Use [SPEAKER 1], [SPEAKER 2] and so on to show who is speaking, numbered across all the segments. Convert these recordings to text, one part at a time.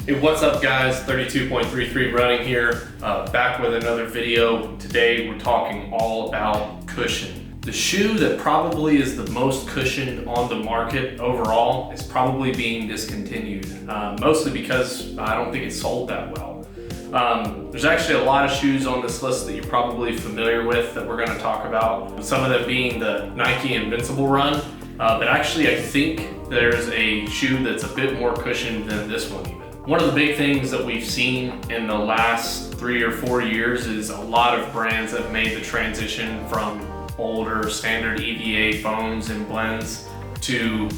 [SPEAKER 1] Hey, what's up guys? 32.33 running here, back with another video. Today we're talking all about cushion. The shoe that probably is the most cushioned on the market overall is probably being discontinued, mostly because I don't think it's sold that well. There's actually a lot of shoes on this list that you're probably familiar with that we're going to talk about, some of them being the Nike Invincible Run, but actually I think there's a shoe that's a bit more cushioned than this one even. One of the big things that we've seen in the last 3 or 4 years is a lot of brands have made the transition from older standard EVA foams and blends to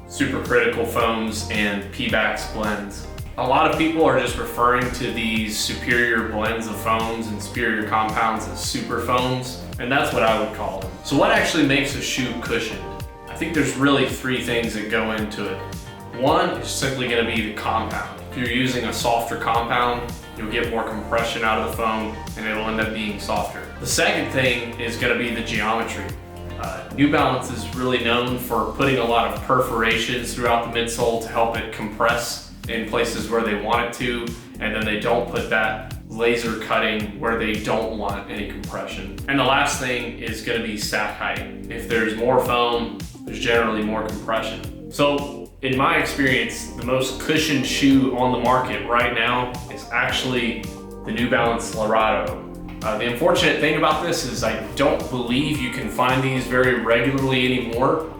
[SPEAKER 1] supercritical foams and Pebax blends. A lot of people are just referring to these superior blends of foams and superior compounds as super foams, and that's what I would call them. So what actually makes a shoe cushioned? I think there's really 3 things that go into it. One is simply going to be the compound. If you're using a softer compound, you'll get more compression out of the foam and it'll end up being softer. The second thing is going to be the geometry. New Balance is really known for putting a lot of perforations throughout the midsole to help it compress in places where they want it to, and then they don't put that laser cutting where they don't want any compression. And the last thing is going to be stack height. If there's more foam, there's generally more compression. So in my experience, the most cushioned shoe on the market right now is actually the New Balance Lorado. The unfortunate thing about this is I don't believe you can find these very regularly anymore.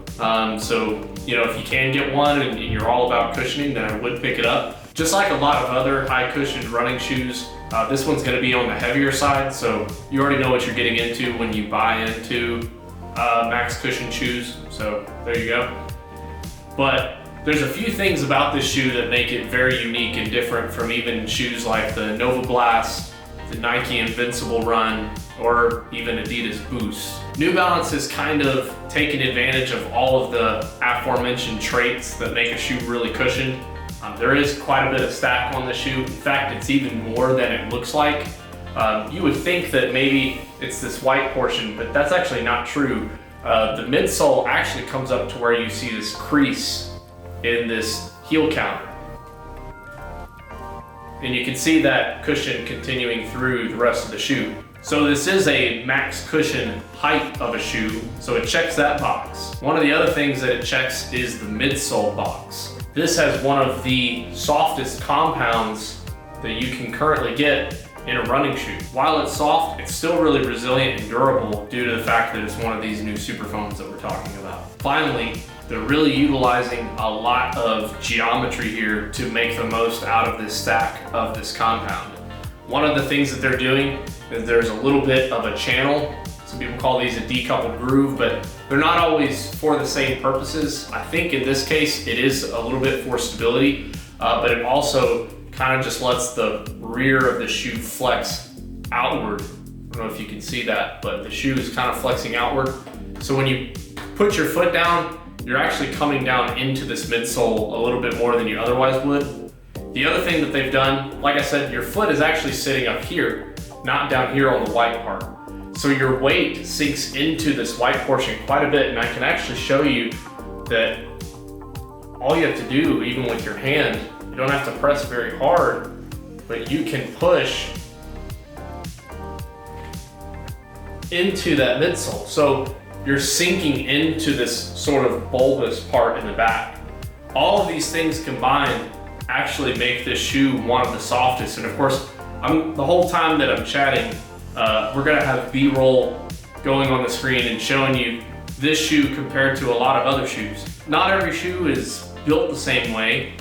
[SPEAKER 1] So, you know, if you can get one and you're all about cushioning, then I would pick it up. Just like a lot of other high cushioned running shoes, this one's gonna be on the heavier side, so you already know what you're getting into when you buy into max cushion shoes. So there you go. But there's a few things about this shoe that make it very unique and different from even shoes like the Nova Blast, the Nike Invincible Run, or even Adidas Boost. New Balance has kind of taken advantage of all of the aforementioned traits that make a shoe really cushioned. There is quite a bit of stack on the shoe. In fact, it's even more than it looks like. You would think that maybe it's this white portion, but that's actually not true. The midsole actually comes up to where you see this crease in this heel counter. And you can see that cushion continuing through the rest of the shoe. So this is a max cushion height of a shoe, so it checks that box. One of the other things that it checks is the midsole box. This has one of the softest compounds that you can currently get in a running shoe. While it's soft, it's still really resilient and durable due to the fact that it's one of these new super foams that we're talking about. Finally, they're really utilizing a lot of geometry here to make the most out of this stack of this compound. One of the things that they're doing is there's a little bit of a channel. Some people call these a decoupled groove, but they're not always for the same purposes. I think in this case, it is a little bit for stability, but it also kind of just lets the rear of the shoe flex outward. I don't know if you can see that, but the shoe is kind of flexing outward. So when you put your foot down, you're actually coming down into this midsole a little bit more than you otherwise would. The other thing that they've done, like I said, your foot is actually sitting up here, not down here on the white part. So your weight sinks into this white portion quite a bit, and I can actually show you that all you have to do, even with your hand, you don't have to press very hard, but you can push into that midsole. So you're sinking into this sort of bulbous part in the back. All of these things combined actually make this shoe one of the softest. And of course, the whole time that I'm chatting, we're gonna have B-roll going on the screen and showing you this shoe compared to a lot of other shoes. Not every shoe is built the same way.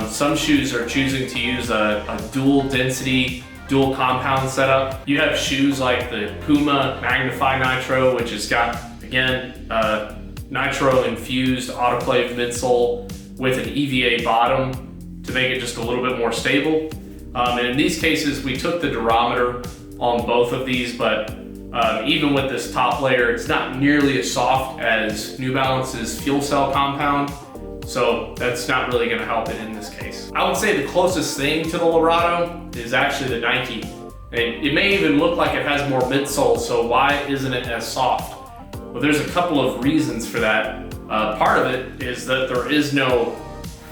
[SPEAKER 1] Some shoes are choosing to use a dual density, dual compound setup. You have shoes like the Puma Magnify Nitro, which has got, again, nitro infused autoclave midsole with an EVA bottom to make it just a little bit more stable. And in these cases, we took the durometer on both of these, but even with this top layer, it's not nearly as soft as New Balance's fuel cell compound. So that's not really going to help it in this case. I would say the closest thing to the Lorado is actually the Nike. And it may even look like it has more midsole, so why isn't it as soft? Well, there's a couple of reasons for that. Part of it is that there is no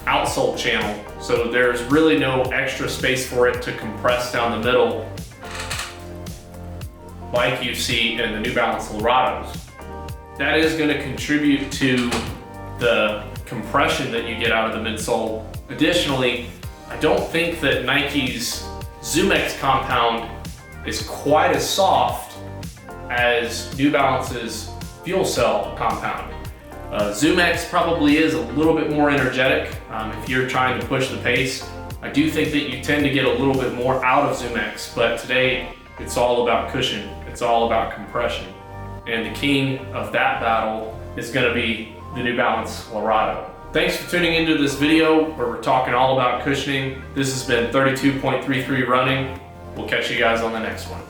[SPEAKER 1] outsole channel, so there's really no extra space for it to compress down the middle like you see in the New Balance Lorados. That is going to contribute to the compression that you get out of the midsole. Additionally, I don't think that Nike's ZoomX compound is quite as soft as New Balance's Fuel Cell compound. ZoomX probably is a little bit more energetic if you're trying to push the pace. I do think that you tend to get a little bit more out of ZoomX, but today it's all about cushion. It's all about compression. And the king of that battle is going to be the New Balance Lorado. Thanks for tuning into this video where we're talking all about cushioning. This has been 32.33 running. We'll catch you guys on the next one.